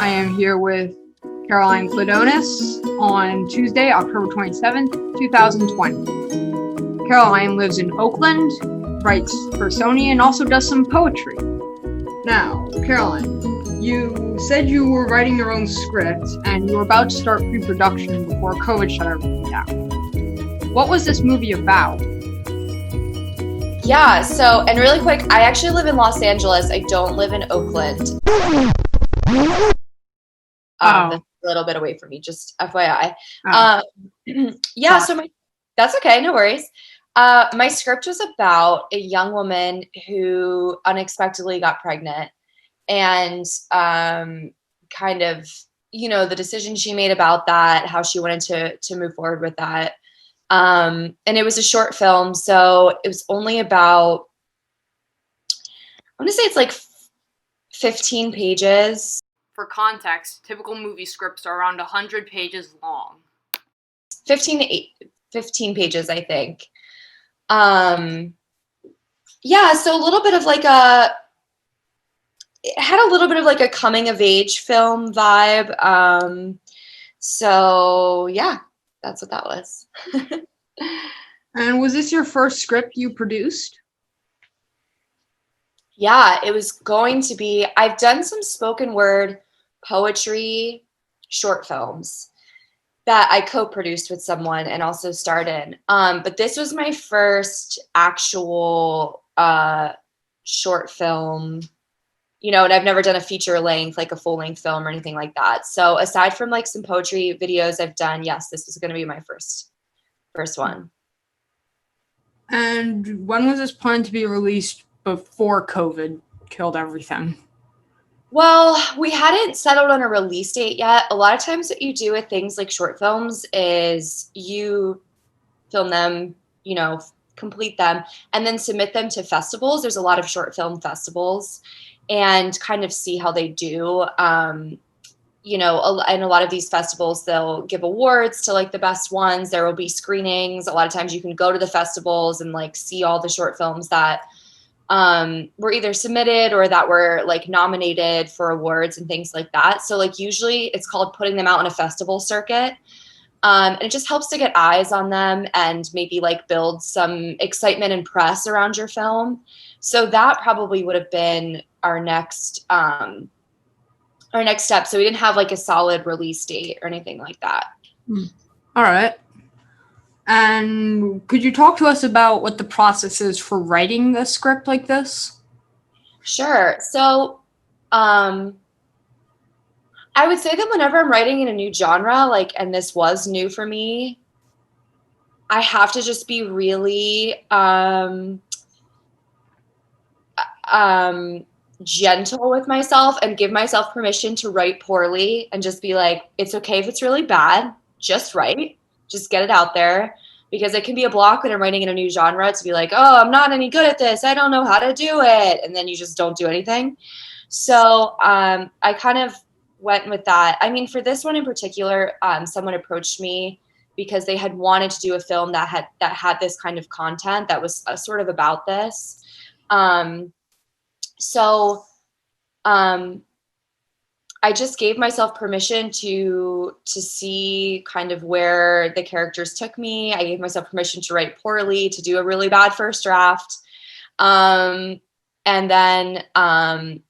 I am here with Caroline Klidonas on Tuesday, October 27th, 2020. Caroline lives in Oakland, writes for Sony, and also does some poetry. Now, Caroline, you said you were writing your own script, and you were about to start pre-production before COVID shut everything down. What was this movie about? Yeah, and really quick, I actually live in Los Angeles. I don't live in Oakland. That's a little bit away from me, just FYI. That's okay, no worries. My script was about a young woman who unexpectedly got pregnant and kind of, the decision she made about that, how she wanted to move forward with that. And it was a short film, so it was only about, I want to say it's like 15 pages. For context, typical movie scripts are around 100 pages long. 15 pages, I think. So a little bit of it had a little bit of like a coming of age film vibe. So yeah, that's what that was. And was this your first script you produced? Yeah, it was going to be. I've done some spoken word poetry short films that I co-produced with someone and also starred in. But this was my first actual short film, and I've never done a feature length, like a full length film or anything like that. So aside from like some poetry videos I've done, yes, this was going to be my first one. And when was this planned to be released before COVID killed everything? Well, we hadn't settled on a release date yet. A lot of times what you do with things like short films is you film them, complete them, and then submit them to festivals. There's a lot of short film festivals and kind of see how they do. And a lot of these festivals, they'll give awards to like the best ones. There will be screenings. A lot of times you can go to the festivals and like see all the short films that were either submitted or that were like nominated for awards and things like that. So like usually it's called putting them out on a festival circuit. And it just helps to get eyes on them and maybe like build some excitement and press around your film. So that probably would have been our next step. So we didn't have like a solid release date or anything like that. All right. And could you talk to us about what the process is for writing a script like this? Sure. So I would say that whenever I'm writing in a new genre, and this was new for me, I have to just be really gentle with myself and give myself permission to write poorly and just be like, it's okay if it's really bad, just write. Just get it out there, because it can be a block when I'm writing in a new genre to be like, oh, I'm not any good at this. I don't know how to do it. And then you just don't do anything. So I kind of went with that. I mean, for this one in particular, someone approached me because they had wanted to do a film that had this kind of content that was sort of about this. I just gave myself permission to see kind of where the characters took me. I gave myself permission to write poorly, to do a really bad first draft. And then, I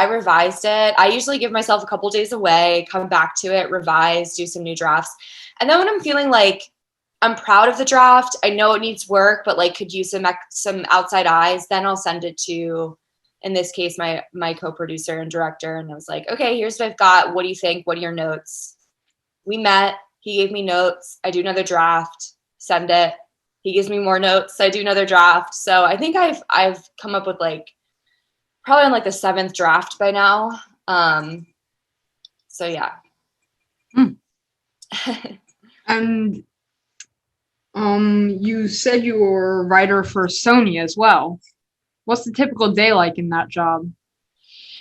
revised it. I usually give myself a couple days away, come back to it, revise, do some new drafts. And then when I'm feeling like I'm proud of the draft, I know it needs work, but like could use some outside eyes, then I'll send it to, in this case, my co-producer and director. And I was like, okay, here's what I've got. What do you think? What are your notes? We met. He gave me notes. I do another draft, send it. He gives me more notes. I do another draft. So I think I've come up with probably on the 7th draft by now. So yeah. And you said you were a writer for Sony as well. What's the typical day like in that job?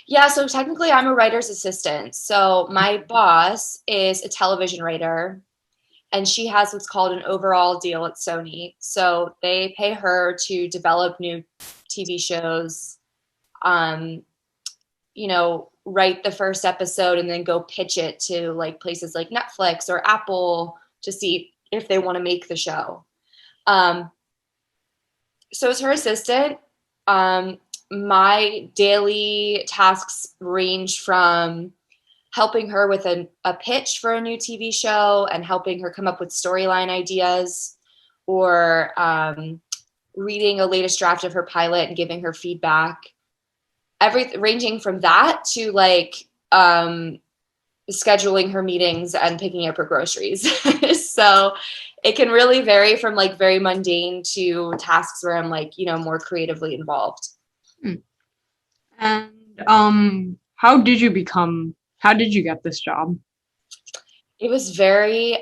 Yeah, so technically I'm a writer's assistant. So my boss is a television writer, and she has what's called an overall deal at Sony. So they pay her to develop new TV shows, write the first episode and then go pitch it to like places like Netflix or Apple to see if they want to make the show. So as her assistant, my daily tasks range from helping her with a pitch for a new TV show and helping her come up with storyline ideas, or reading a latest draft of her pilot and giving her feedback. Ranging from that to like scheduling her meetings and picking up her groceries. So it can really vary from like very mundane to tasks where I'm like, more creatively involved. And how did you get this job? It was very,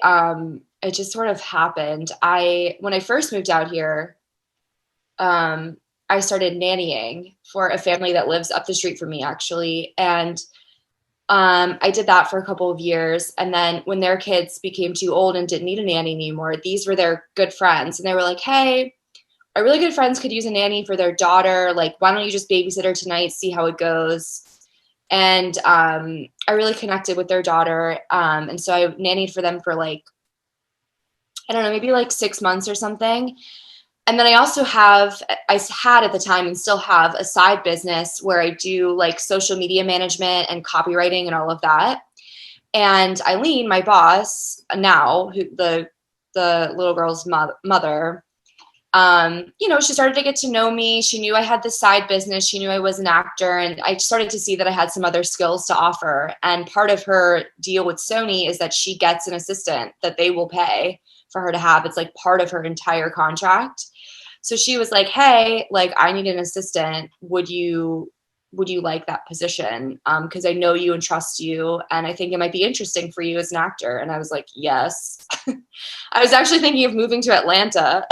it just sort of happened. When I first moved out here, I started nannying for a family that lives up the street from me, actually. And I did that for a couple of years. And then when their kids became too old and didn't need a nanny anymore, these were their good friends. And they were like, hey, our really good friends could use a nanny for their daughter. Like, why don't you just babysit her tonight, see how it goes? And I really connected with their daughter. And so I nannied for them for like, I don't know, maybe like 6 months or something. And then I had at the time and still have a side business where I do like social media management and copywriting and all of that. And Eileen, my boss now, the little girl's mother, she started to get to know me. She knew I had this side business. She knew I was an actor, and I started to see that I had some other skills to offer. And part of her deal with Sony is that she gets an assistant that they will pay for her to have. It's like part of her entire contract. So she was like, hey, like, I need an assistant. Would you like that position? Because I know you and trust you, and I think it might be interesting for you as an actor. And I was like, yes. I was actually thinking of moving to Atlanta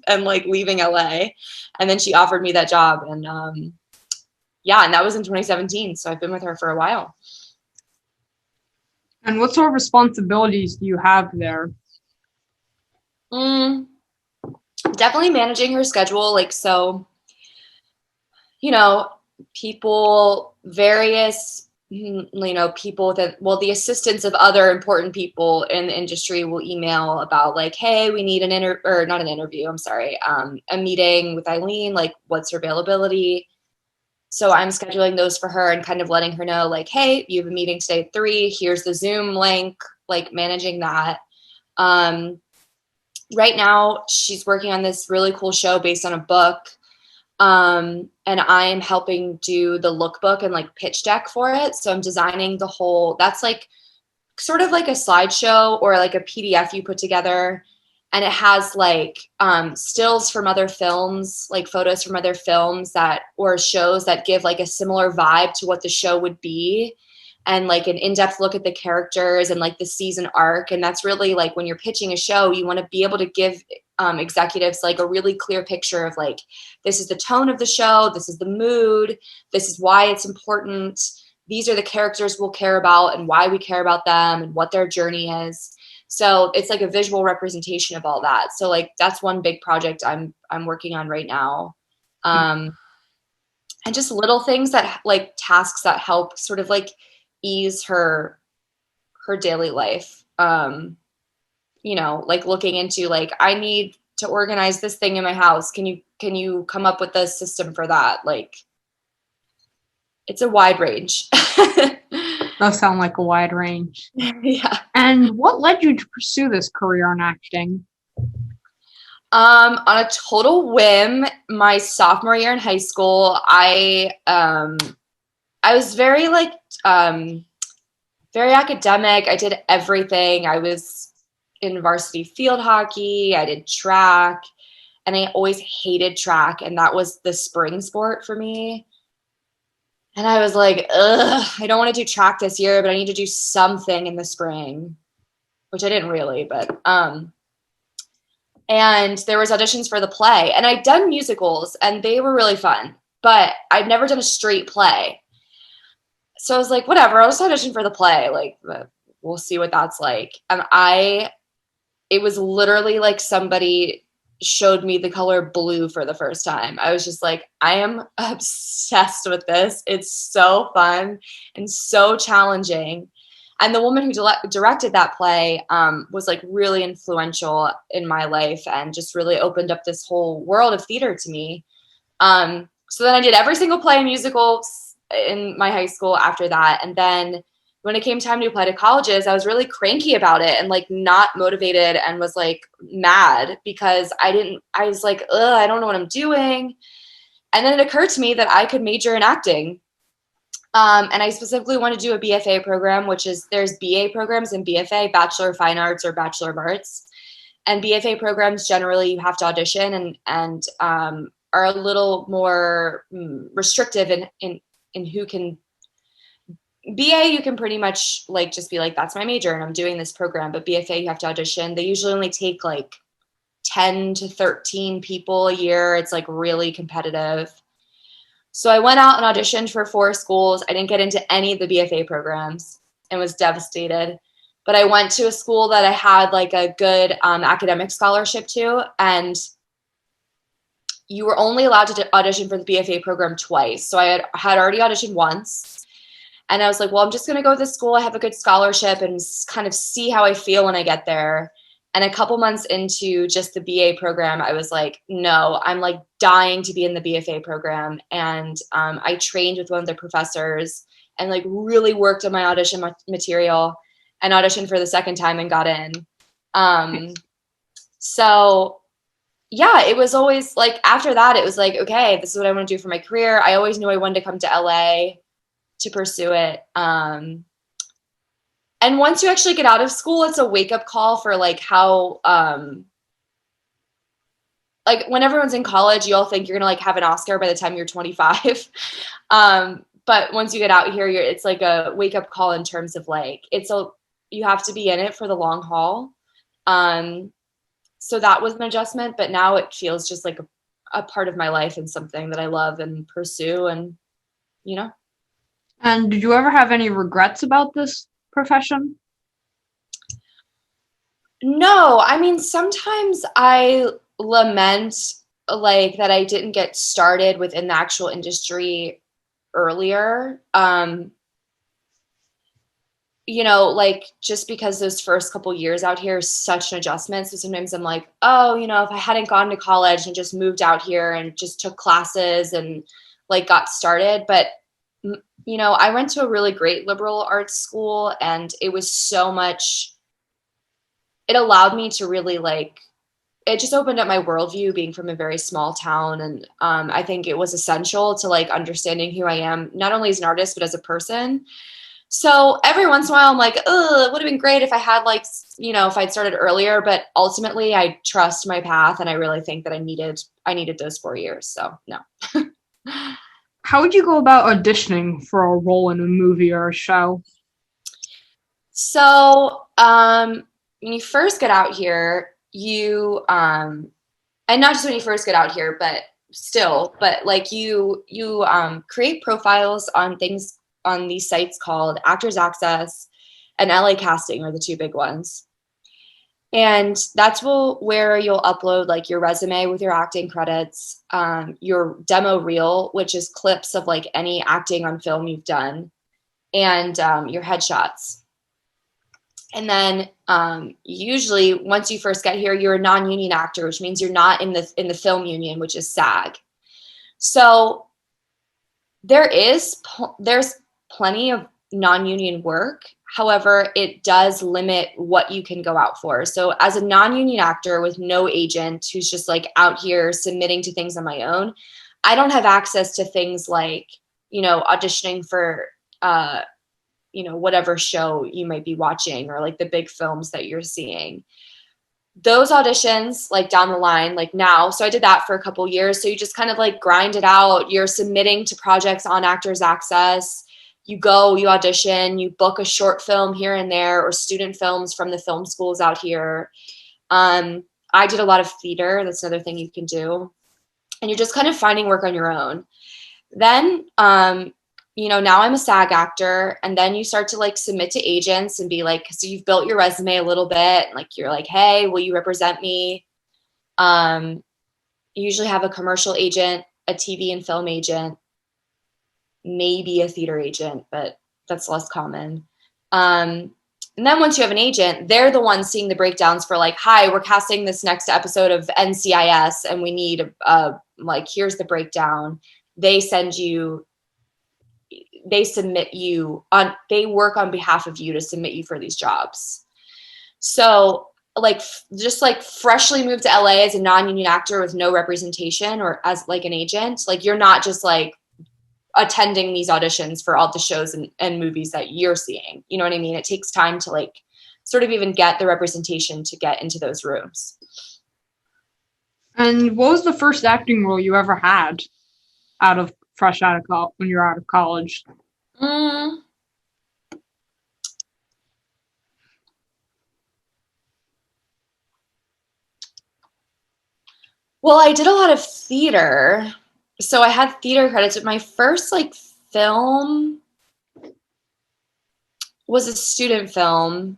and like leaving LA. And then she offered me that job. And and that was in 2017. So I've been with her for a while. And what sort of responsibilities do you have there? Definitely managing her schedule. Like, so, people, various, people the assistants of other important people in the industry will email about like, hey, we need a meeting with Eileen, like, what's her availability? So I'm scheduling those for her and kind of letting her know like, hey, you have a meeting today at 3, here's the Zoom link, like managing that. Right now she's working on this really cool show based on a book. And I am helping do the lookbook and like pitch deck for it. So I'm designing that's like sort of like a slideshow or like a PDF you put together. And it has like stills from other films, like photos from other films or shows that give like a similar vibe to what the show would be. And like an in-depth look at the characters and like the season arc. And that's really like when you're pitching a show, you want to be able to give executives like a really clear picture of like, this is the tone of the show, this is the mood, this is why it's important, these are the characters we'll care about and why we care about them and what their journey is. So it's like a visual representation of all that. So like that's one big project I'm working on right now. And just little things that like tasks that help sort of like ease her daily life. Like looking into like, I need to organize this thing in my house. Can you come up with a system for that? Like, it's a wide range. Does sound like a wide range. Yeah. And what led you to pursue this career in acting? On a total whim, my sophomore year in high school, I was very like very academic. I did everything. I was in varsity field hockey. I did track, and I always hated track. And that was the spring sport for me. And I was like, I don't want to do track this year, but I need to do something in the spring, which I didn't really, but, and there was auditions for the play, and I'd done musicals and they were really fun, but I'd never done a straight play. So I was like, whatever, I'll just audition for the play. Like, we'll see what that's like. And it was literally like somebody showed me the color blue for the first time. I was just like, I am obsessed with this. It's so fun and so challenging. And the woman who directed that play was like really influential in my life and just really opened up this whole world of theater to me. So then I did every single play and musical in my high school after that. And then when it came time to apply to colleges, I was really cranky about it and like not motivated and was like mad because I was like, ugh, I don't know what I'm doing. And then it occurred to me that I could major in acting. And I specifically want to do a BFA program, which is there's BA programs and BFA, Bachelor of Fine Arts or Bachelor of Arts. And BFA programs, generally you have to audition and are a little more restrictive in who can. BA, you can pretty much like just be like, that's my major and I'm doing this program. But BFA, you have to audition. They usually only take like 10 to 13 people a year. It's like really competitive. So I went out and auditioned for 4 schools. I didn't get into any of the BFA programs and was devastated. But I went to a school that I had like a good academic scholarship to. And you were only allowed to audition for the BFA program twice. So I had already auditioned once. And I was like, well, I'm just going to go to this school. I have a good scholarship and kind of see how I feel when I get there. And a couple months into just the BA program, I was like, no, I'm like dying to be in the BFA program. And I trained with one of the professors and like really worked on my audition material and auditioned for the second time and got in. So yeah, it was always like, after that, it was like, okay, this is what I want to do for my career. I always knew I wanted to come to LA to pursue it. And once you actually get out of school, it's a wake-up call for like how like when everyone's in college, you all think you're gonna like have an Oscar by the time you're 25. But once you get out here, it's like a wake-up call in terms of like you have to be in it for the long haul. So that was an adjustment, but now it feels just like a part of my life and something that I love and pursue and And did you ever have any regrets about this profession? No, I mean, sometimes I lament like that I didn't get started within the actual industry earlier. Like just because those first couple years out here is such an adjustment. So sometimes I'm like, oh, if I hadn't gone to college and just moved out here and just took classes and like got started. But I went to a really great liberal arts school and it was so much, it allowed me to really it just opened up my worldview being from a very small town. And I think it was essential to like understanding who I am, not only as an artist, but as a person. So every once in a while I'm like, oh, it would have been great if I had if I'd started earlier, but ultimately I trust my path. And I really think that I needed those 4 years. So no. How would you go about auditioning for a role in a movie or a show? So when you first get out here, you and not just when you first get out here, but still, but like you create profiles on things on these sites called Actors Access and LA Casting are the 2 big ones. And that's where you'll upload like your resume with your acting credits, your demo reel, which is clips of like any acting on film you've done, and your headshots. And then usually once you first get here, you're a non-union actor, which means you're not in the film union, which is SAG. So there's plenty of non-union work. However, it does limit what you can go out for. So as a non-union actor with no agent who's just like out here submitting to things on my own, I don't have access to things like, auditioning for, whatever show you might be watching or like the big films that you're seeing. Those auditions like down the line, like now, so I did that for a couple years. So you just kind of like grind it out. You're submitting to projects on Actors Access. You go, you audition, you book a short film here and there or student films from the film schools out here. I did a lot of theater. That's another thing you can do. And you're just kind of finding work on your own. Then, now I'm a SAG actor, and then you start to like submit to agents and be like, so you've built your resume a little bit. Like, you're like, hey, will you represent me? You usually have a commercial agent, a TV and film agent, maybe a theater agent, but that's less common. And then once you have an agent, they're the ones seeing the breakdowns for like, hi, we're casting this next episode of NCIS and we need like, here's the breakdown. They submit you on, they work on behalf of you to submit you for these jobs. So like, just like freshly moved to LA as a non-union actor with no representation or as like an agent, like you're not just like attending these auditions for all the shows and movies that you're seeing. You know what I mean? It takes time to like sort of even get the representation to get into those rooms. And what was the first acting role you ever had fresh out of college, when you were out of college? Well, I did a lot of theater. So I had theater credits, but my first like film was a student film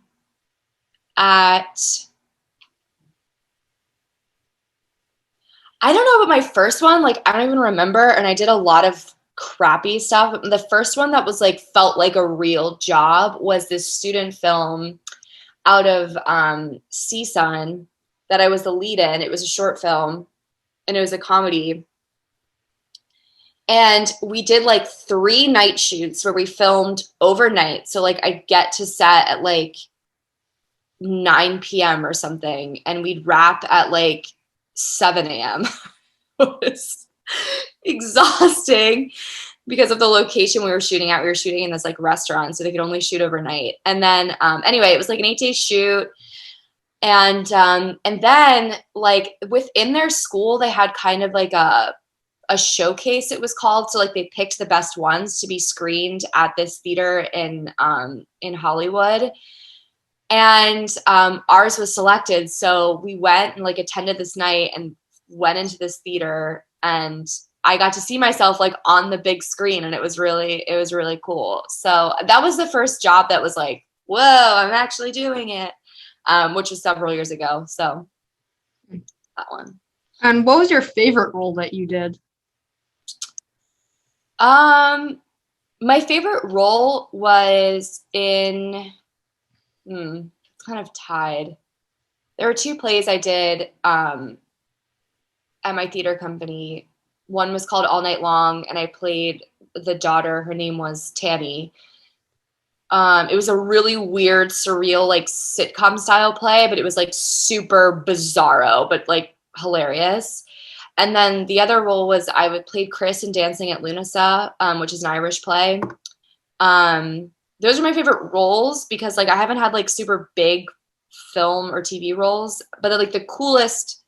at, I don't know about my first one, like I don't even remember, and I did a lot of crappy stuff. The first one that was like felt like a real job was this student film out of CSUN that I was the lead in. It was a short film and it was a comedy. And we did like 3 night shoots where we filmed overnight. So like I'd get to set at like 9 p.m. or something, and we'd wrap at like 7 a.m. It was exhausting because of the location we were shooting at. We were shooting in this like restaurant, so they could only shoot overnight. And then anyway, it was like an 8-day shoot. And then like within their school, they had kind of like a showcase, it was called. So like they picked the best ones to be screened at this theater in Hollywood. And ours was selected. So we went and like attended this night and went into this theater, and I got to see myself like on the big screen, and it was really cool. So that was the first job that was like, whoa, I'm actually doing it, which was several years ago. So that one. And what was your favorite role that you did? My favorite role was in, it's kind of tied. There were 2 plays I did at my theater company. One was called All Night Long, and I played the daughter. Her name was Tammy. It was a really weird, surreal, like sitcom style play, but it was like super bizarro, but like hilarious. And then the other role was I would play Chris in Dancing at Lunasa, which is an Irish play. Those are my favorite roles because like I haven't had like super big film or TV roles, but like the coolest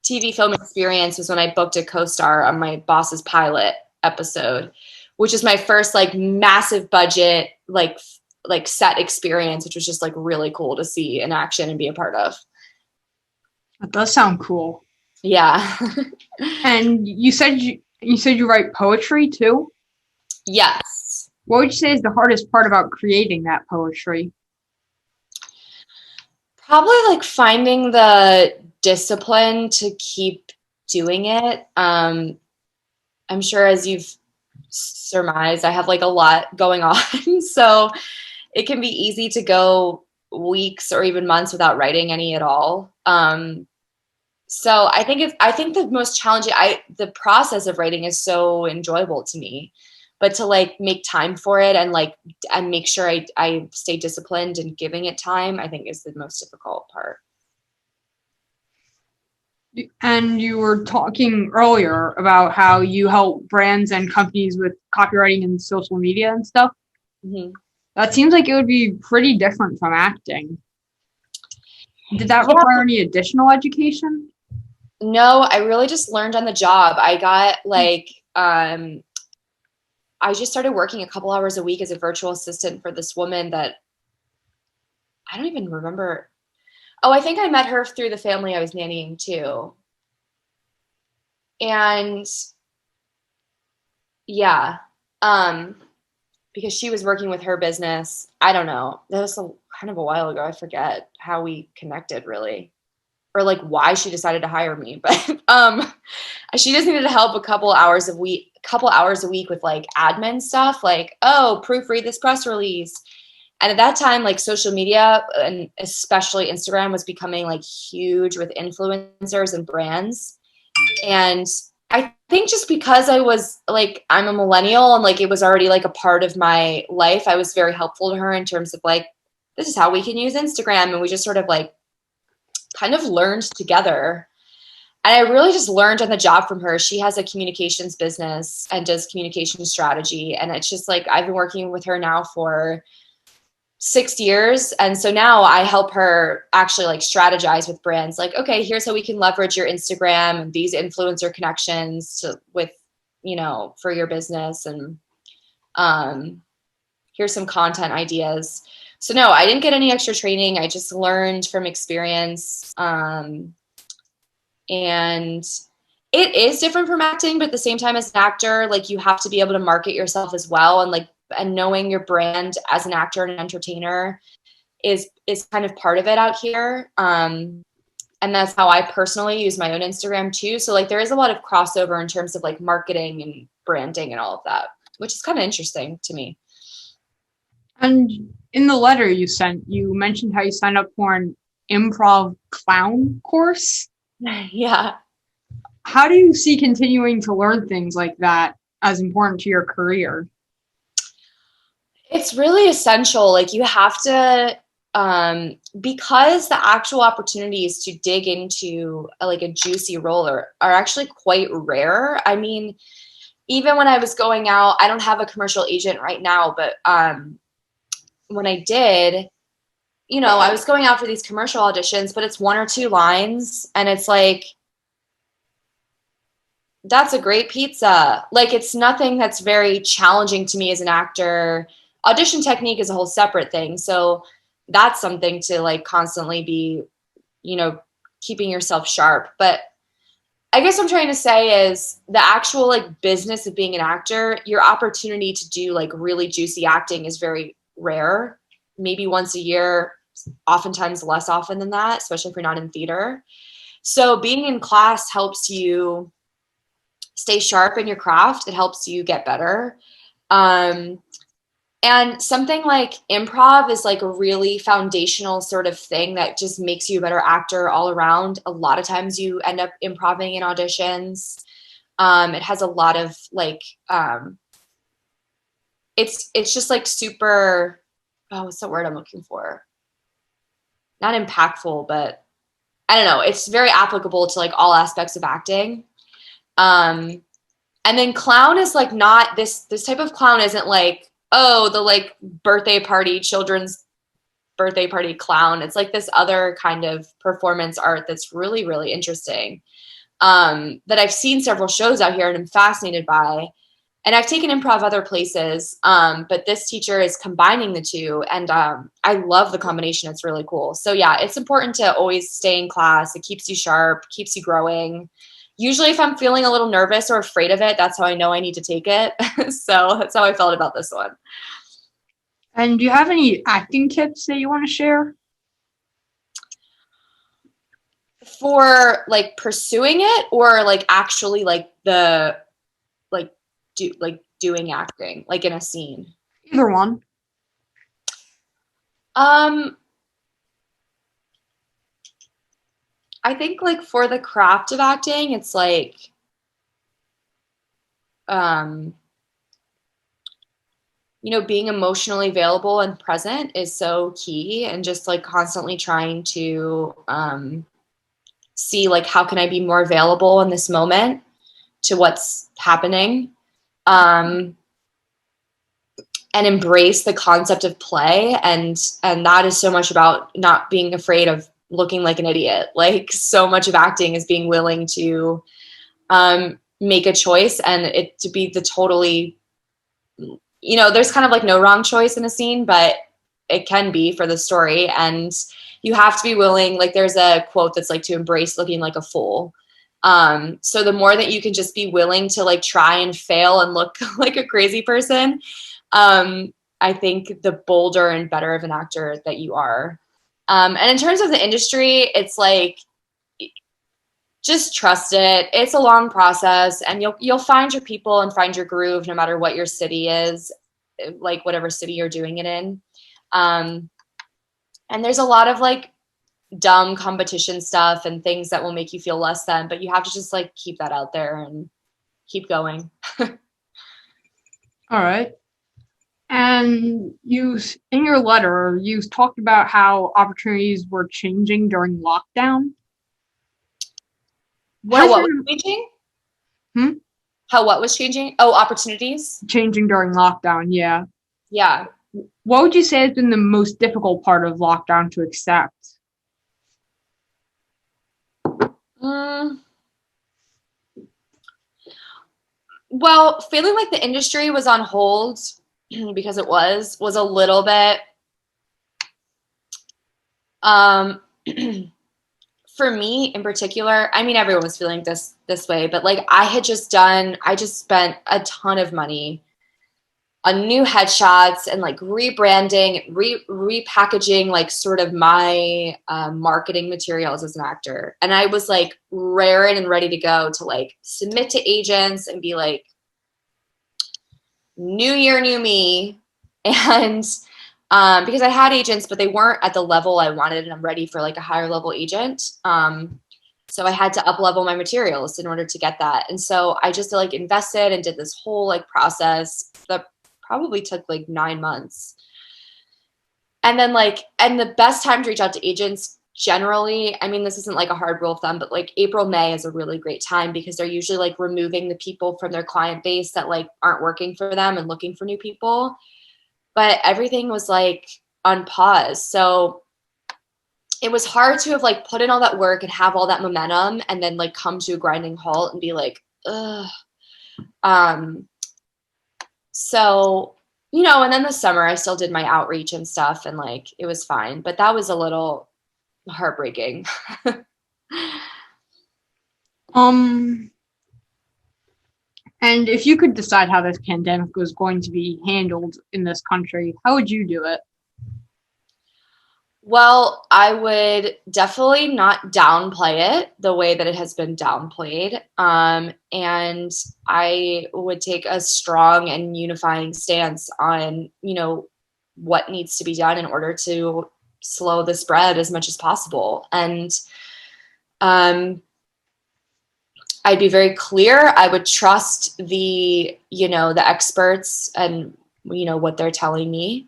TV film experience was when I booked a co-star on my boss's pilot episode, which is my first like massive budget like set experience, which was just like really cool to see in action and be a part of. That does sound cool. Yeah. And you said you write poetry too? Yes. What would you say is the hardest part about creating that poetry? Probably like finding the discipline to keep doing it. I'm sure as you've surmised, I have like a lot going on. So it can be easy to go weeks or even months without writing any at all. So I think the most challenging, the process of writing is so enjoyable to me, but to like make time for it and make sure I stay disciplined and giving it time, I think is the most difficult part. And you were talking earlier about how you help brands and companies with copywriting and social media and stuff. Mm-hmm. That seems like it would be pretty different from acting. Did that require any additional education? No, I really just learned on the job. I got like, I just started working a couple hours a week as a virtual assistant for this woman that I don't even remember. Oh, I think I met her through the family I was nannying too. And yeah, because she was working with her business. I don't know. That was kind of a while ago. I forget how we connected really. or like why she decided to hire me, but she just needed to help a couple hours a week with like admin stuff, like, oh, proofread this press release. And at that time, like social media and especially Instagram was becoming like huge with influencers and brands. And I think just because I was like, I'm a millennial and like it was already like a part of my life, I was very helpful to her in terms of like, this is how we can use Instagram. And we just sort of like kind of learned together. And I really just learned on the job from her. She has a communications business and does communication strategy. And it's just like, I've been working with her now for 6 years. And so now I help her actually like strategize with brands. Like, okay, here's how we can leverage your Instagram and these influencer connections with, for your business. And here's some content ideas. So no, I didn't get any extra training. I just learned from experience. And it is different from acting, but at the same time as an actor, like you have to be able to market yourself as well. And knowing your brand as an actor and an entertainer is kind of part of it out here. And that's how I personally use my own Instagram too. So like there is a lot of crossover in terms of like marketing and branding and all of that, which is kind of interesting to me. And in the letter you sent, you mentioned how you signed up for an improv clown course. Yeah. How do you see continuing to learn things like that as important to your career? It's really essential. Like you have to, because the actual opportunities to dig into a juicy role are actually quite rare. I mean, even when I was going out, I don't have a commercial agent right now, but when I did, I was going out for these commercial auditions, but it's 1 or 2 lines and it's like, that's a great pizza. Like it's nothing that's very challenging to me as an actor. Audition technique is a whole separate thing. So that's something to like constantly be, keeping yourself sharp. But I guess what I'm trying to say is the actual like business of being an actor, your opportunity to do like really juicy acting is very rare, maybe once a year, oftentimes less often than that, especially if you're not in theater. So being in class helps you stay sharp in your craft. It helps you get better. And something like improv is like a really foundational sort of thing that just makes you a better actor all around. A lot of times you end up improvising in auditions. It has a lot of like, it's just like super, what's the word I'm looking for? Not impactful, but I don't know. It's very applicable to like all aspects of acting. And then clown is like not this type of clown isn't like, oh, the like children's birthday party clown. It's like this other kind of performance art that's really, really interesting. That I've seen several shows out here and I'm fascinated by. And I've taken improv other places, but this teacher is combining the two. And I love the combination. It's really cool. So yeah, it's important to always stay in class. It keeps you sharp, keeps you growing. Usually if I'm feeling a little nervous or afraid of it, that's how I know I need to take it. So that's how I felt about this one. And do you have any acting tips that you want to share? For like pursuing it or like actually like doing acting, like in a scene? Either one. I think like for the craft of acting, it's like, being emotionally available and present is so key, and just like constantly trying to see like, how can I be more available in this moment to what's happening, and embrace the concept of play. And that is so much about not being afraid of looking like an idiot. Like so much of acting is being willing to make a choice and it to be the totally, there's kind of like no wrong choice in a scene, but it can be for the story. And you have to be willing, like there's a quote that's like to embrace looking like a fool. So the more that you can just be willing to like try and fail and look like a crazy person, I think the bolder and better of an actor that you are. And in terms of the industry, it's like, just trust it. It's a long process, and you'll find your people and find your groove no matter what your city is, like whatever city you're doing it in. And there's a lot of like dumb competition stuff and things that will make you feel less than, but you have to just like keep that out there and keep going. All right. And in your letter, you talked about how opportunities were changing during lockdown. How what was changing? Hmm? How what was changing? Oh, opportunities? Changing during lockdown, yeah. Yeah. What would you say has been the most difficult part of lockdown to accept? Well, feeling like the industry was on hold because it was a little bit for me in particular. I mean, everyone was feeling this way, but like I just spent a ton of money on new headshots and like rebranding, repackaging, like sort of my marketing materials as an actor. And I was like raring and ready to go to like submit to agents and be like, new year, new me. And because I had agents, but they weren't at the level I wanted, and I'm ready for like a higher level agent. So I had to up level my materials in order to get that. And so I just like invested and did this whole like process that probably took like 9 months. And then and the best time to reach out to agents generally, I mean, this isn't like a hard rule of thumb, but like April, May is a really great time because they're usually like removing the people from their client base that like aren't working for them and looking for new people. But everything was like on pause. So it was hard to have like put in all that work and have all that momentum and then like come to a grinding halt and be like, ugh. So, and then the summer I still did my outreach and stuff and like it was fine, but that was a little heartbreaking. And if you could decide how this pandemic was going to be handled in this country, how would you do it? Well, I would definitely not downplay it the way that it has been downplayed. And I would take a strong and unifying stance on, what needs to be done in order to slow the spread as much as possible. And I'd be very clear. I would trust the experts and, what they're telling me.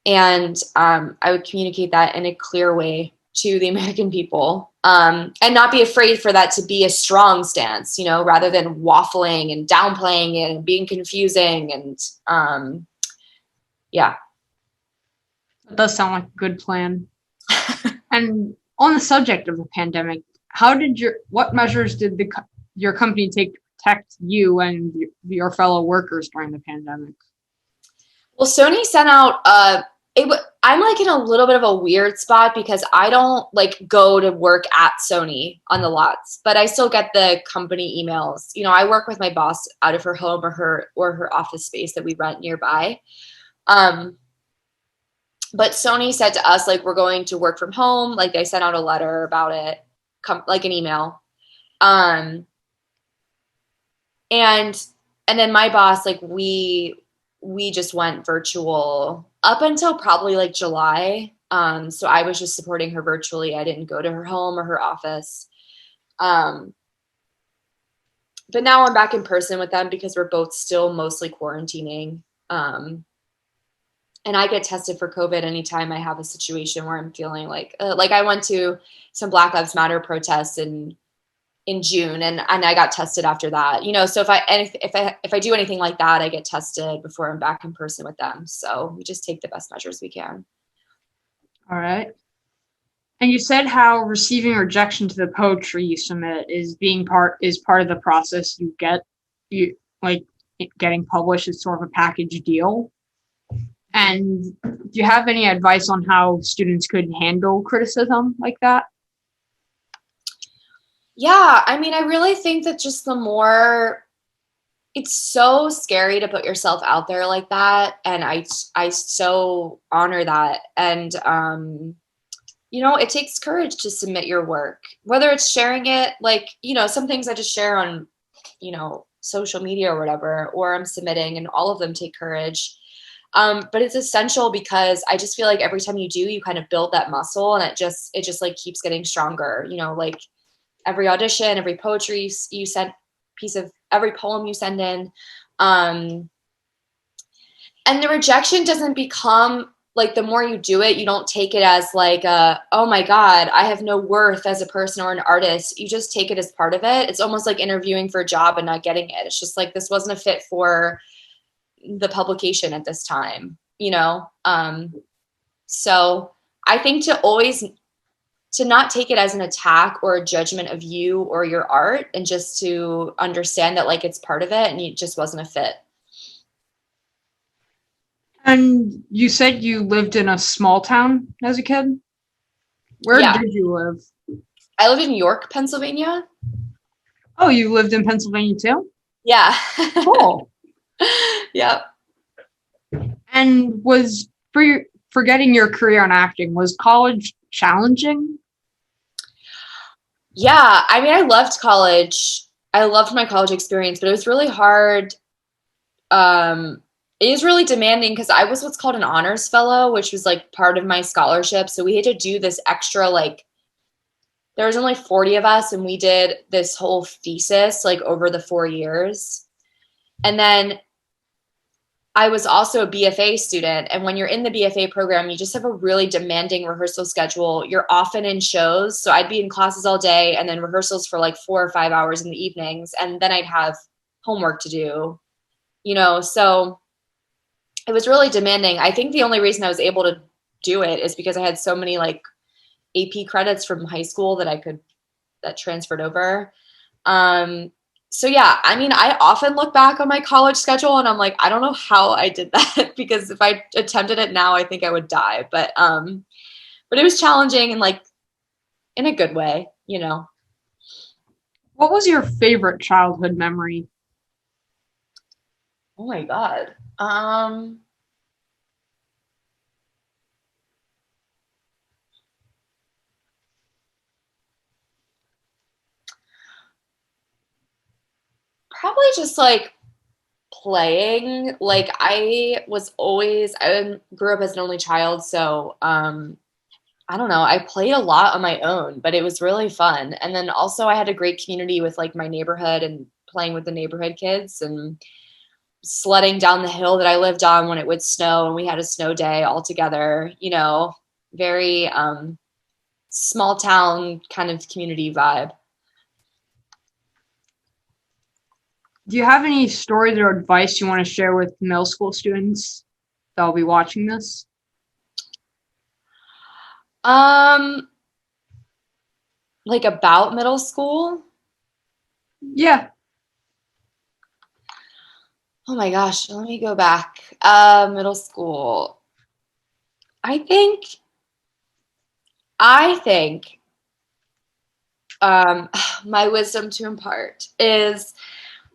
And I would communicate that in a clear way to the American people, and not be afraid for that to be a strong stance, rather than waffling and downplaying it and being confusing. And yeah. That does sound like a good plan. And on the subject of the pandemic, what measures did your company take to protect you and your fellow workers during the pandemic? Well, Sony sent out I'm like in a little bit of a weird spot because I don't like go to work at Sony on the lots, but I still get the company emails. I work with my boss out of her home or her office space that we rent nearby. But Sony said to us, like, we're going to work from home. Like they sent out a letter about it, like an email. And then my boss, like we just went virtual up until probably like July. So I was just supporting her virtually. I didn't go to her home or her office. But now I'm back in person with them because we're both still mostly quarantining. And I get tested for COVID anytime I have a situation where I'm feeling like I went to some Black Lives Matter protests in June and I got tested after that, so if I do anything like that, I get tested before I'm back in person with them. So we just take the best measures we can. All right. And you said how receiving rejection to the poetry you submit is part of the process you like getting published is sort of a package deal. And do you have any advice on how students could handle criticism like that? Yeah, I mean, I really think that just it's so scary to put yourself out there like that. And I so honor that. And it takes courage to submit your work, whether it's sharing it, like, some things I just share on, social media or whatever, or I'm submitting, and all of them take courage. But it's essential because I just feel like every time you do, you kind of build that muscle, and it just like keeps getting stronger, like every audition, every poetry you send, every poem you send in. Um, and the rejection doesn't become like, the more you do it, you don't take it as like, oh my God, I have no worth as a person or an artist. You just take it as part of it. It's almost like interviewing for a job and not getting it. It's just like, this wasn't a fit for the publication at this time. So I think to not take it as an attack or a judgment of you or your art, and just to understand that like it's part of it and it just wasn't a fit. And you said you lived in a small town as a kid? Where Yeah. did you live? I live in York, Pennsylvania. Oh, you lived in Pennsylvania too? Yeah. Cool. Yep. And for getting your career in acting, was college challenging? Yeah. I mean, I loved college. I loved my college experience, but it was really hard. Um, it was really demanding because I was what's called an honors fellow, which was like part of my scholarship. So we had to do this extra, like, there was only 40 of us, and we did this whole thesis like over the 4 years. And then I was also a BFA student. And when you're in the BFA program, you just have a really demanding rehearsal schedule. You're often in shows. So I'd be in classes all day and then rehearsals for like 4 or 5 hours in the evenings. And then I'd have homework to do. So it was really demanding. I think the only reason I was able to do it is because I had so many like AP credits from high school that transferred over. So yeah, I mean, I often look back on my college schedule and I'm like, I don't know how I did that because if I attempted it now, I think I would die. But it was challenging and like in a good way. What was your favorite childhood memory? Oh my God. Probably just like playing. Like I grew up as an only child, so I don't know. I played a lot on my own, but it was really fun. And then also I had a great community with like my neighborhood and playing with the neighborhood kids and sledding down the hill that I lived on when it would snow, and we had a snow day all together, very small town kind of community vibe. Do you have any stories or advice you want to share with middle school students that'll be watching this? Um, like about middle school? Yeah. Oh my gosh, let me go back. Middle school. I think I think my wisdom to impart is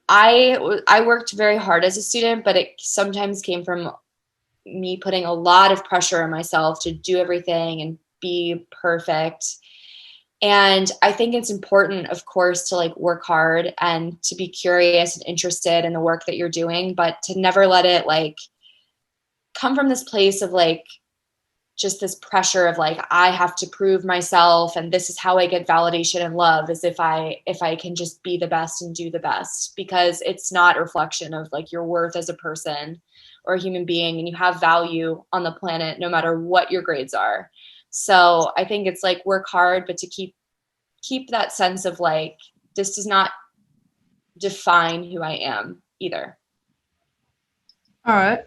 I worked very hard as a student, but it sometimes came from me putting a lot of pressure on myself to do everything and be perfect. And I think it's important, of course, to like work hard and to be curious and interested in the work that you're doing, but to never let it like come from this place of like just this pressure of like I have to prove myself, and this is how I get validation and love, as if I can just be the best and do the best, because it's not a reflection of like your worth as a person or a human being, and you have value on the planet no matter what your grades are. So I think it's like work hard, but to keep that sense of like this does not define who I am either. All right.